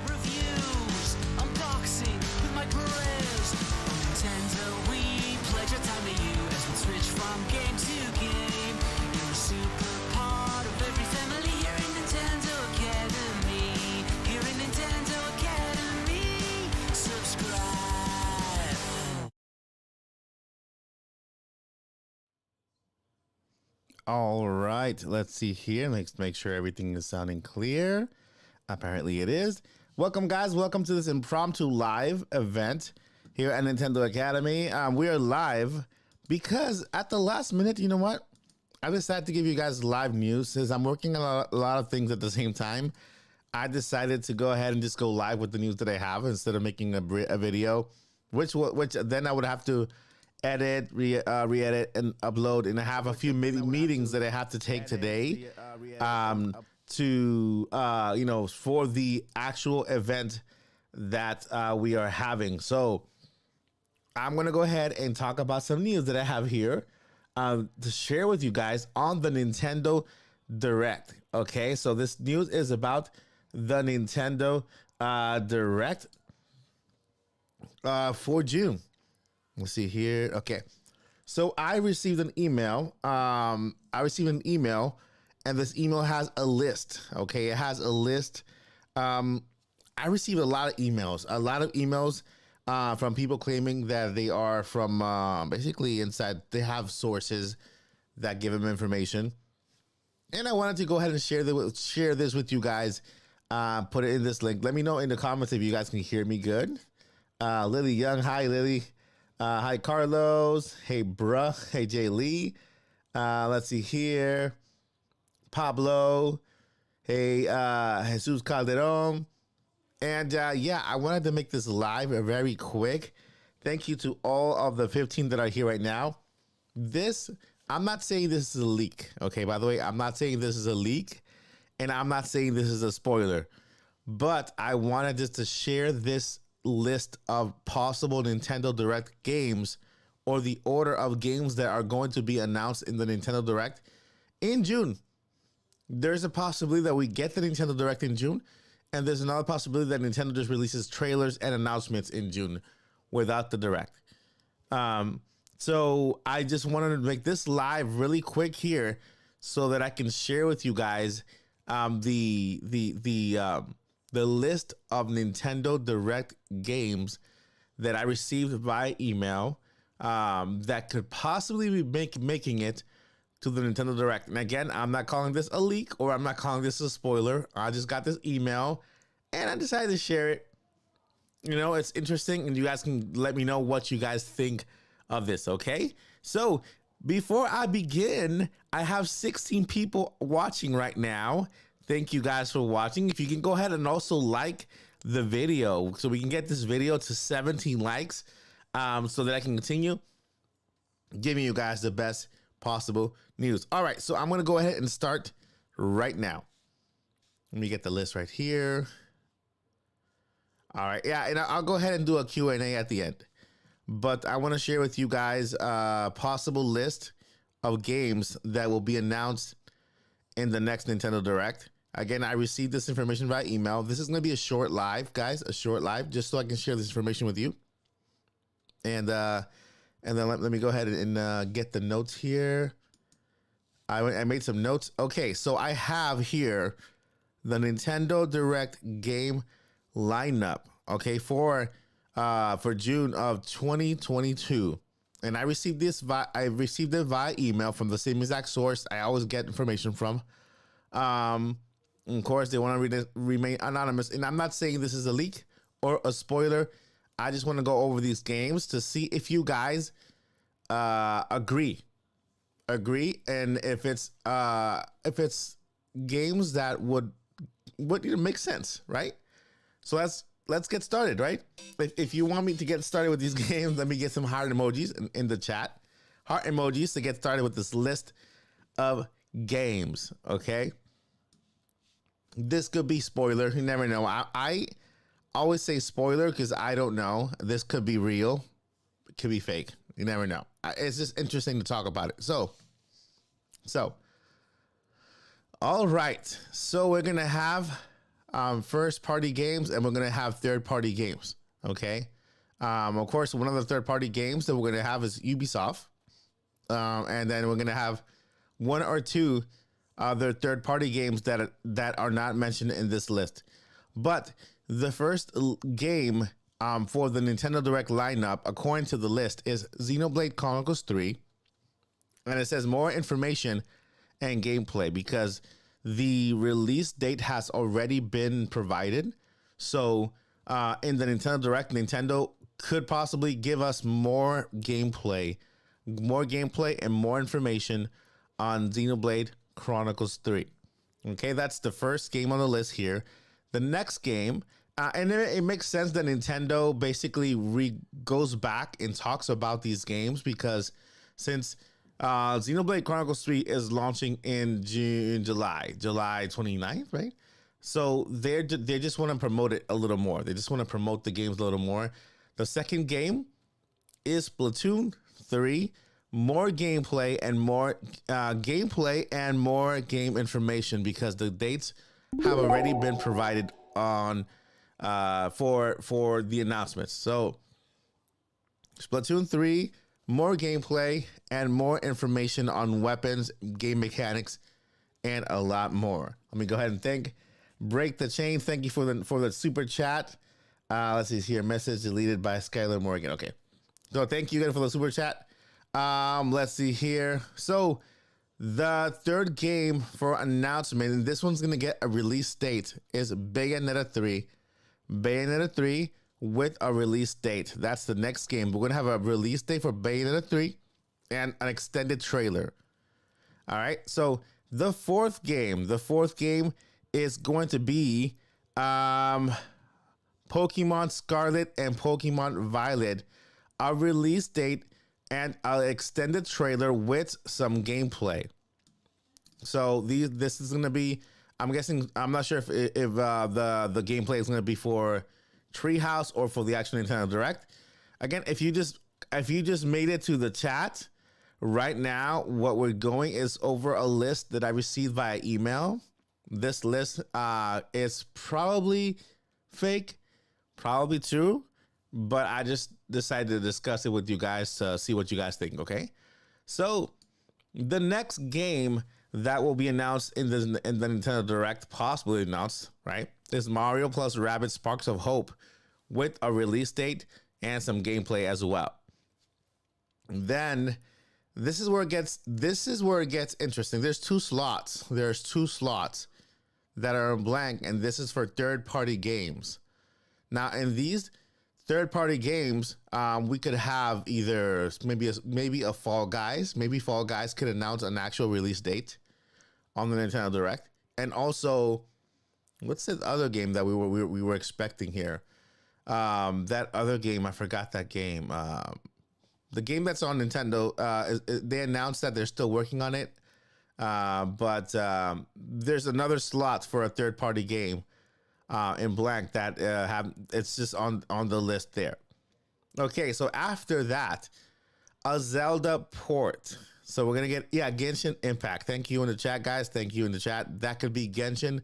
Reviews, unboxing with my bros. On Nintendo, we pledge our time to you as we switch from game to game. You're a super part of every family here in Nintendo Academy. Here in Nintendo Academy, subscribe. All right, let's see here. Let's make sure everything is sounding clear. Apparently it is. Welcome, guys. Welcome to this impromptu live event here at Nintendo Academy. We are live because at the last minute, you know what? I decided to give you guys live news. Since I'm working on a lot of things at the same time, I decided to go ahead and just go live with the news that I have instead of making a video, which then I would have to edit, re-edit, and upload. And I have a few meetings that I have to take today. For the actual event that we are having. So I'm going to go ahead and talk about some news that I have here to share with you guys on the Nintendo Direct. Okay, so this news is about the Nintendo Direct for June. Let's see here. Okay, so I received an email. And this email has a list. Okay, it has a list. I received a lot of emails from people claiming that they are from basically inside. They have sources that give them information, and I wanted to go ahead and share this with you guys. Put it in this link. Let me know in the comments if you guys can hear me good. Lily Young, hi Lily. Hi Carlos. Hey bruh. Hey Jay Lee. Let's see here. Pablo, hey, Jesus Calderon. And yeah, I wanted to make this live very quick. Thank you to all of the 15 that are here right now. I'm not saying this is a leak. Okay, by the way, I'm not saying this is a leak. And I'm not saying this is a spoiler. But I wanted just to share this list of possible Nintendo Direct games, or the order of games that are going to be announced in the Nintendo Direct in June. There's a possibility that we get the Nintendo Direct in June, and there's another possibility that Nintendo just releases trailers and announcements in June without the Direct. So I just wanted to make this live really quick here so that I can share with you guys the list of Nintendo Direct games that I received by email that could possibly be making it to the Nintendo Direct. And again, I'm not calling this a leak, or I'm not calling this a spoiler. I just got this email and I decided to share it. You know, it's interesting, and you guys can let me know what you guys think of this, okay? So before I begin, I have 16 people watching right now. Thank you guys for watching. If you can go ahead and also like the video so we can get this video to 17 likes so that I can continue giving you guys the best possible news. All right, so I'm going to go ahead and start right now. Let me get the list right here. All right, yeah, and I'll go ahead and do a Q&A at the end. But I want to share with you guys a possible list of games that will be announced in the next Nintendo Direct. Again, I received this information by email. This is going to be a short live, guys, a short live, just so I can share this information with you. And then let me go ahead and get the notes here. I made some notes. Okay, so I have here the Nintendo Direct game lineup. Okay, for for June of 2022. And I received it via email from the same exact source I always get information from. Of course, they want to remain anonymous. And I'm not saying this is a leak or a spoiler. I just want to go over these games to see if you guys agree, and if it's games that would make sense, right? So let's get started, right? If you want me to get started with these games, let me get some heart emojis in the chat. Heart emojis to get started with this list of games, okay? This could be spoiler. You never know. I always say spoiler because I don't know. This could be real. It could be fake. You never know. It's just interesting to talk about it. So, all right. So we're going to have first party games and we're going to have third party games. Okay. Of course, one of the third party games that we're going to have is Ubisoft. And then we're going to have one or two other third party games that are not mentioned in this list. But the first game for the Nintendo Direct lineup, according to the list, is Xenoblade Chronicles 3. And it says more information and gameplay because the release date has already been provided. So in the Nintendo Direct, Nintendo could possibly give us more gameplay and more information on Xenoblade Chronicles 3. Okay, that's the first game on the list here. The next game, and it makes sense that Nintendo basically goes back and talks about these games because since Xenoblade Chronicles 3 is launching in July 29th, right? So they just want to promote it a little more. They just want to promote the games a little more. The second game is Splatoon 3. More gameplay and more game information because the dates have already been provided on for the announcements. So Splatoon 3, more gameplay and more information on weapons, game mechanics, and a lot more. Let me go ahead and Break the Chain. Thank you for the super chat. Let's see here. Message deleted by Skylar Morgan. Okay. So thank you again for the super chat. Let's see here. So the third game for announcement, and this one's going to get a release date, is Bayonetta 3. Bayonetta 3 with a release date. That's the next game. We're going to have a release date for Bayonetta 3 and an extended trailer. All right. So the fourth game is going to be Pokemon Scarlet and Pokemon Violet. A release date and an extended trailer with some gameplay. So this is going to be, I'm guessing, I'm not sure if the gameplay is going to be for Treehouse or for the actual Nintendo Direct. Again, if you just made it to the chat right now, what we're going is over a list that I received via email. This list is probably fake, probably true, but I just decided to discuss it with you guys to see what you guys think, okay? So the next game that will be announced in the Nintendo Direct, possibly announced, right, is Mario plus Rabbids Sparks of Hope with a release date and some gameplay as well. Then this is where it gets interesting. There's two slots that are blank, and this is for third-party games. Now, in these third-party games, we could have either maybe a Fall Guys. Maybe Fall Guys could announce an actual release date on the Nintendo Direct, and also, what's the other game that we were expecting here? That other game, I forgot that game. The game that's on Nintendo. They announced that they're still working on it, but there's another slot for a third-party game in blank that it's just on the list there. Okay, so after that, a Zelda port. So we're gonna get Genshin Impact. Thank you in the chat, guys. Thank you in the chat. That could be Genshin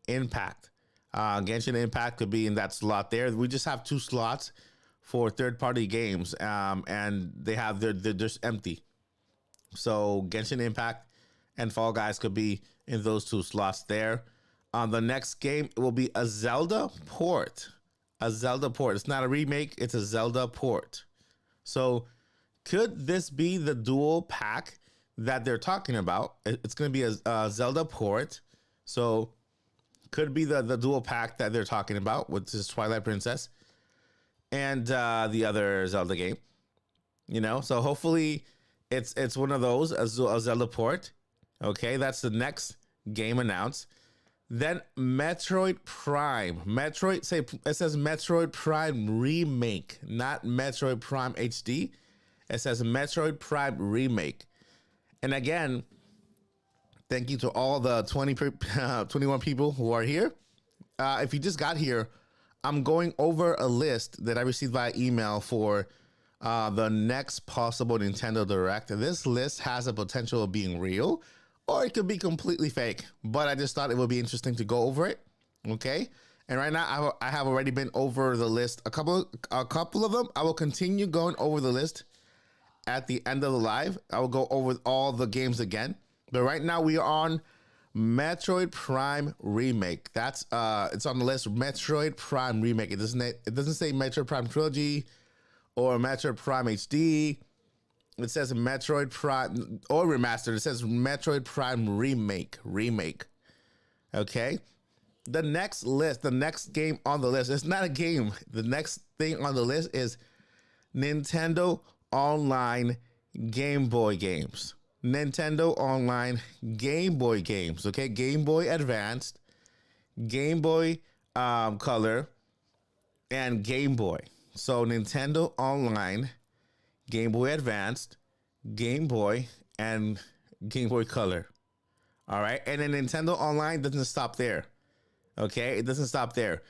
Impact. Genshin Impact could be in that slot there. We just have two slots for third-party games, and they're just empty. So Genshin Impact and Fall Guys could be in those two slots there. The next game will be a Zelda port. A Zelda port. It's not a remake, it's a Zelda port. So could this be the dual pack that they're talking about? It's going to be a Zelda port. So could be the dual pack that they're talking about, which is Twilight Princess and the other Zelda game. You know, so hopefully it's one of those, a Zelda port. Okay, that's the next game announced. Then Metroid Prime. It says Metroid Prime Remake, not Metroid Prime HD. It says Metroid Prime Remake. And again, thank you to all the 21 people who are here. If you just got here, I'm going over a list that I received via email for the next possible Nintendo Direct. This list has a potential of being real, or it could be completely fake. But I just thought it would be interesting to go over it. Okay. And right now I have already been over the list. A couple of them. I will continue going over the list at the end of the live. I will go over all the games again. But right now we are on Metroid Prime Remake. That's it's on the list. Metroid Prime Remake. It doesn't say Metroid Prime Trilogy or Metroid Prime HD. It says Metroid Prime or Remastered. It says Metroid Prime Remake. Okay. The next game on the list, it's not a game. The next thing on the list is Nintendo Online Game Boy games. Nintendo Online Game Boy games. Okay. Game Boy Advanced, Game Boy Color, and Game Boy. So Nintendo Online Game Boy Advanced, Game Boy, and Game Boy Color. All right. And then Nintendo Online doesn't stop there. Okay. It doesn't stop there.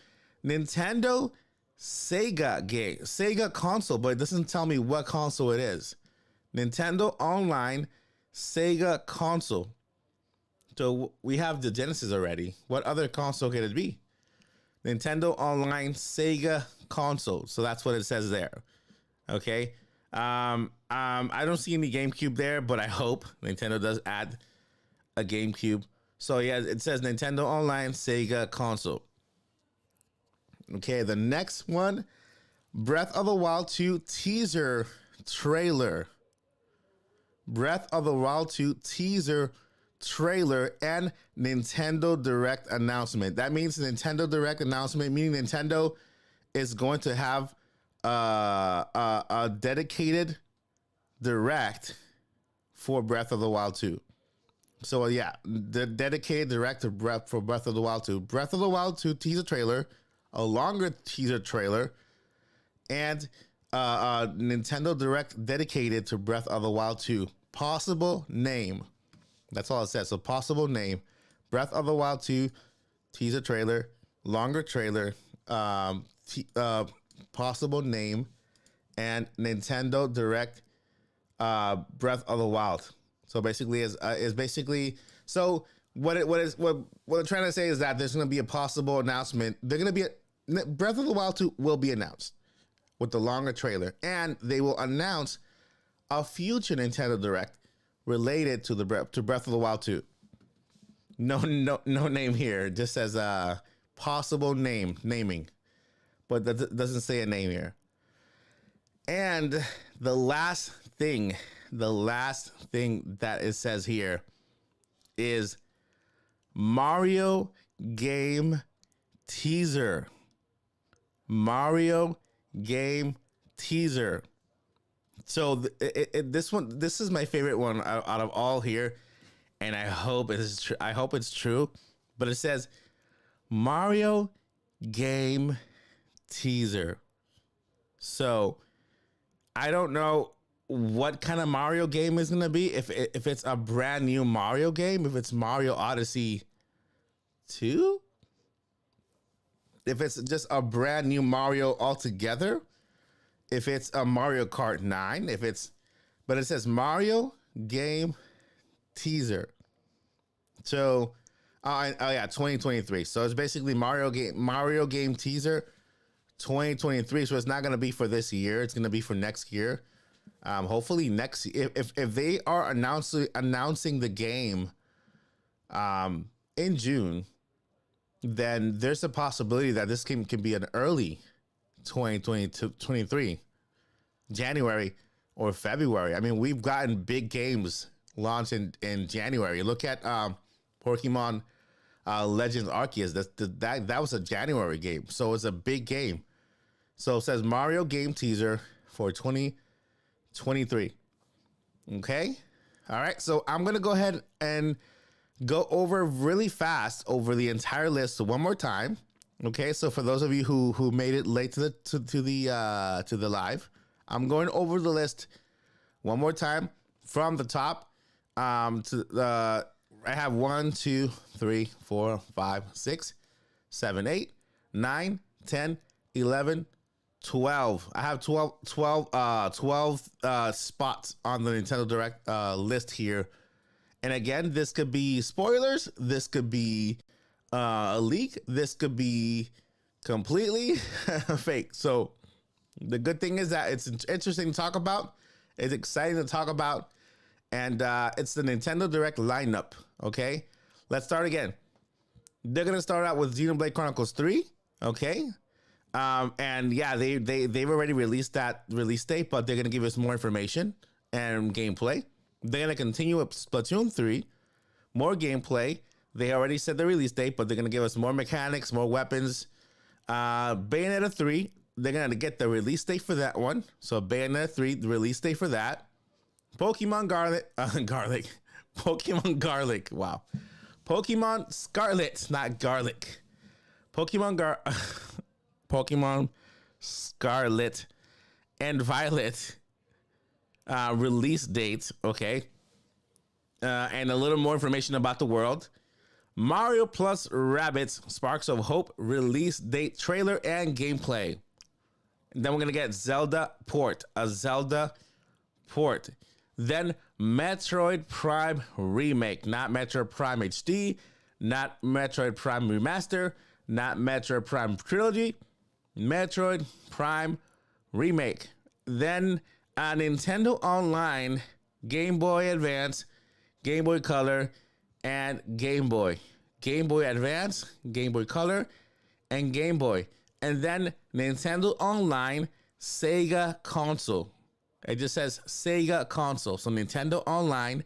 Nintendo Sega console, but it doesn't tell me what console it is. Nintendo Online Sega console. So we have the Genesis already. What other console could it be? Nintendo Online Sega console. So that's what it says there. Okay. I don't see any GameCube there, but I hope Nintendo does add a GameCube. So yeah, it says Nintendo Online Sega console. Okay, the next one, Breath of the Wild 2 teaser trailer. Breath of the Wild 2 teaser trailer and Nintendo Direct announcement. That means Nintendo Direct announcement, meaning Nintendo is going to have a dedicated Direct for Breath of the Wild 2. So yeah, the dedicated Direct for Breath of the Wild 2. Breath of the Wild 2 teaser trailer, a longer teaser trailer, and Nintendo Direct dedicated to Breath of the Wild 2. Possible name. That's all it says. So possible name. Breath of the Wild 2 teaser trailer, longer trailer, possible name, and Nintendo Direct Breath of the Wild. So basically is basically, so what I'm trying to say is that there's going to be a possible announcement. Breath of the Wild 2 will be announced with the longer trailer, and they will announce a future Nintendo Direct related to Breath of the Wild 2. No name here. It just says possible naming, but that doesn't say a name here. And the last thing that it says here is Mario game teaser. Mario game teaser. So this is my favorite one out of all here, and I hope it is true. I hope it's true, but it says Mario game teaser. So I don't know what kind of Mario game is gonna be. If it's a brand new Mario game, if it's Mario Odyssey 2, if it's just a brand new Mario altogether, if it's a Mario Kart 9, but it says Mario game teaser. So, 2023. So it's basically Mario game teaser 2023. So it's not going to be for this year. It's going to be for next year. Hopefully next, if they are announcing the game, in June, then there's a possibility that this game can be an early 2023, January or February. I mean, we've gotten big games launched in January. Look at Pokemon Legends Arceus. That was a January game, so it's a big game. So it says Mario game teaser for 2023. Okay, all right. So I'm gonna go ahead and go over really fast over the entire list one more time. Okay, so for those of you who made it late to the live, I'm going over the list one more time from the top to the. I have 1, 2, 3, 4, 5, 6, 7, 8, 9, 10, 11, 12. I have 12 spots on the Nintendo Direct list here. And again, this could be spoilers. This could be a leak. This could be completely fake. So the good thing is that it's interesting to talk about. It's exciting to talk about. And it's the Nintendo Direct lineup. Okay, let's start again. They're gonna start out with Xenoblade Chronicles 3. Okay, and yeah, they've already released that release date, but they're gonna give us more information and gameplay. They're gonna continue with Splatoon 3, more gameplay. They already said the release date, but they're gonna give us more mechanics, more weapons. Bayonetta 3, they're gonna get the release date for that one. So Bayonetta 3, the release date for that. Pokemon Pokemon Garlic. Wow. Pokemon Scarlet, not garlic. Pokemon Scarlet and Violet release date. Okay. And a little more information about the world. Mario plus Rabbids Sparks of Hope release date, trailer, and gameplay. And then we're going to get Zelda port. A Zelda port. Then Metroid Prime Remake, not Metroid Prime HD, not Metroid Prime Remaster, not Metroid Prime Trilogy, Metroid Prime Remake. Then Nintendo Online, Game Boy Advance, Game Boy Color, and Game Boy. Game Boy Advance, Game Boy Color, and Game Boy. And then Nintendo Online, Sega Console. It just says Sega Console. So Nintendo Online,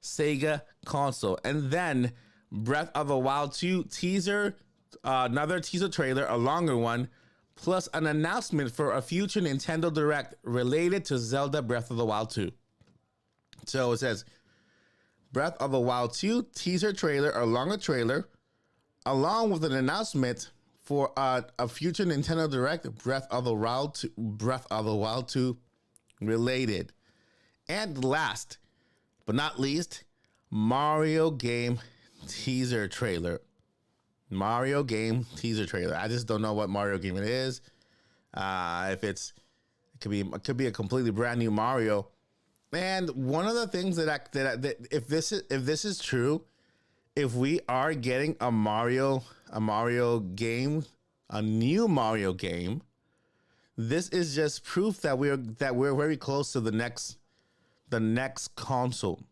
Sega Console. And then Breath of the Wild 2 teaser, another teaser trailer, a longer one, plus an announcement for a future Nintendo Direct related to Zelda Breath of the Wild 2. So it says Breath of the Wild 2 teaser trailer, a longer trailer, along with an announcement for a future Nintendo Direct Breath of the Wild 2 related. And last but not least, Mario game teaser trailer. Mario game teaser trailer. I just don't know what Mario game it is. If it could be a completely brand new Mario. And one of the things that if this is true, if we are getting a Mario game, a new Mario game, this is just proof that we're very close to the next console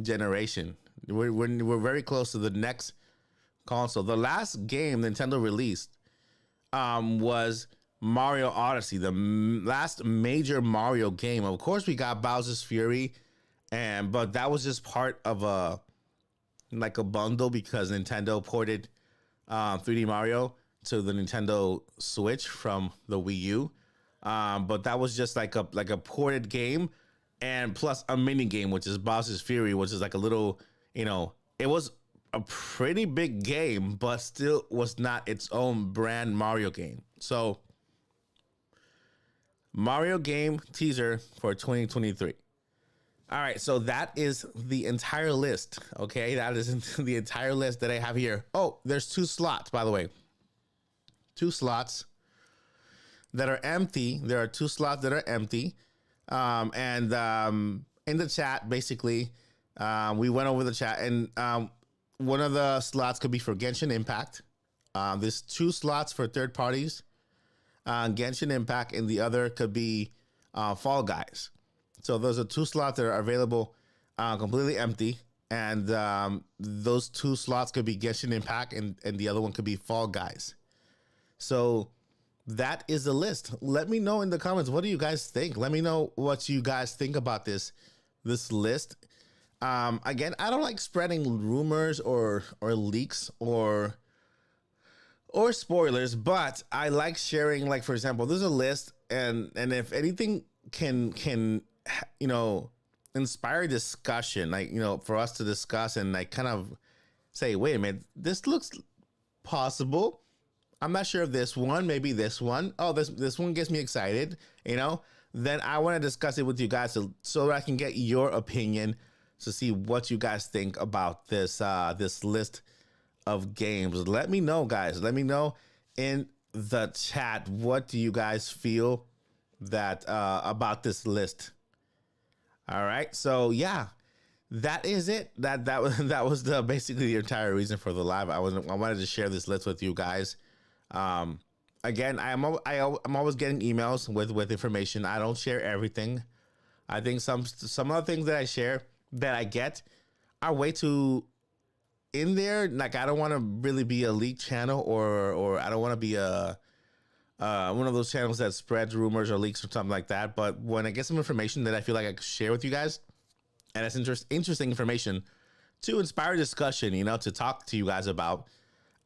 generation. We're very close to the next console. The last game Nintendo released was Mario Odyssey, the last major Mario game. Of course, we got Bowser's Fury, but that was just part of a bundle because Nintendo ported 3D Mario to the Nintendo Switch from the Wii U. But that was just like a ported game, and plus a mini game, which is Bowser's Fury, which is like a little, it was a pretty big game, but still was not its own brand Mario game. So Mario game teaser for 2023. All right, so that is the entire list. Okay, that is the entire list that I have here. Oh, there's 2 slots, by the way. 2 slots that are empty. There are 2 slots that are empty. And in the chat, basically, we went over the chat, and one of the slots could be for Genshin Impact. There's 2 slots for third parties, Genshin Impact, and the other could be Fall Guys. So those are 2 slots that are available, completely empty. And those 2 slots could be Genshin Impact, and the other one could be Fall Guys. So that is the list. Let me know in the comments, what do you guys think? Let me know what you guys think about this list. Again, I don't like spreading rumors or leaks or spoilers, but I like sharing, like, for example, there's a list, and if anything can inspire discussion, like, for us to discuss and like kind of say, wait a minute, this looks possible. I'm not sure of this one, maybe this one. Oh, this one gets me excited, then I want to discuss it with you guys so that I can get your opinion to see what you guys think about this list of games. Let me know, guys. Let me know in the chat, what do you guys feel that about this list? All right, so yeah, that is it. That was basically the entire reason for the live. I wanted to share this list with you guys. Again, I'm always getting emails with information. I don't share everything. I think some of the things that I share that I get are way too in there. Like, I don't want to really be a leak channel, or I don't want to be one of those channels that spreads rumors or leaks or something like that. But when I get some information that I feel like I could share with you guys, and it's interesting information to inspire discussion, to talk to you guys about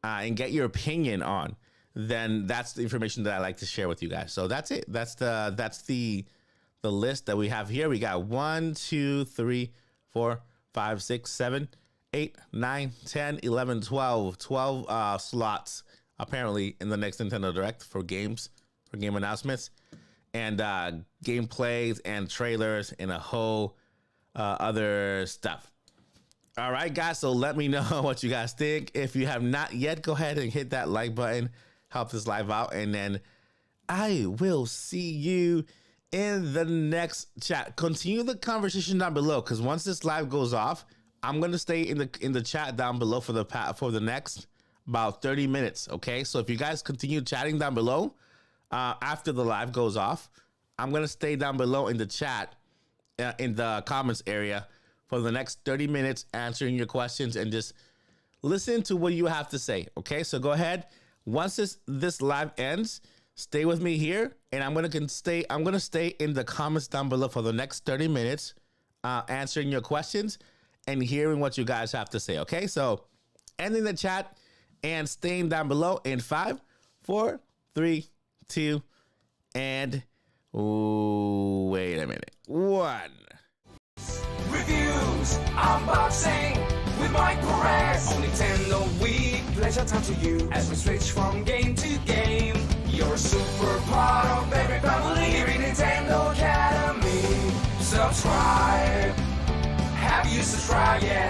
and get your opinion on, then that's the information that I like to share with you guys. So that's it. That's the list that we have here. We got 1, 2, 3, 4, 5, 6, 7, 8, 9, 10, 11, 12 slots apparently in the next Nintendo Direct for game announcements and gameplays and trailers and a whole other stuff. All right, guys, so let me know what you guys think. If you have not yet, go ahead and hit that like button, help this live out, and then I will see you in the next chat. Continue the conversation down below, because once this live goes off, I'm gonna stay in the chat down below for the next about 30 minutes. Okay, so if you guys continue chatting down below after the live goes off, I'm gonna stay down below in the chat in the comments area for the next 30 minutes, answering your questions and just listen to what you have to say. Okay, so go ahead. Once this live ends, stay with me here, and I'm gonna stay in the comments down below for the next 30 minutes, answering your questions and hearing what you guys have to say. Okay, so ending the chat and staying down below in 5, 4, 3, 2, and wait a minute, 1. Reviews, unboxing with Mike Perez. On Nintendo Week, pleasure time to you as we switch from game to game. You're a super part of every family here in Nintendo Academy. Subscribe. Have you subscribed yet?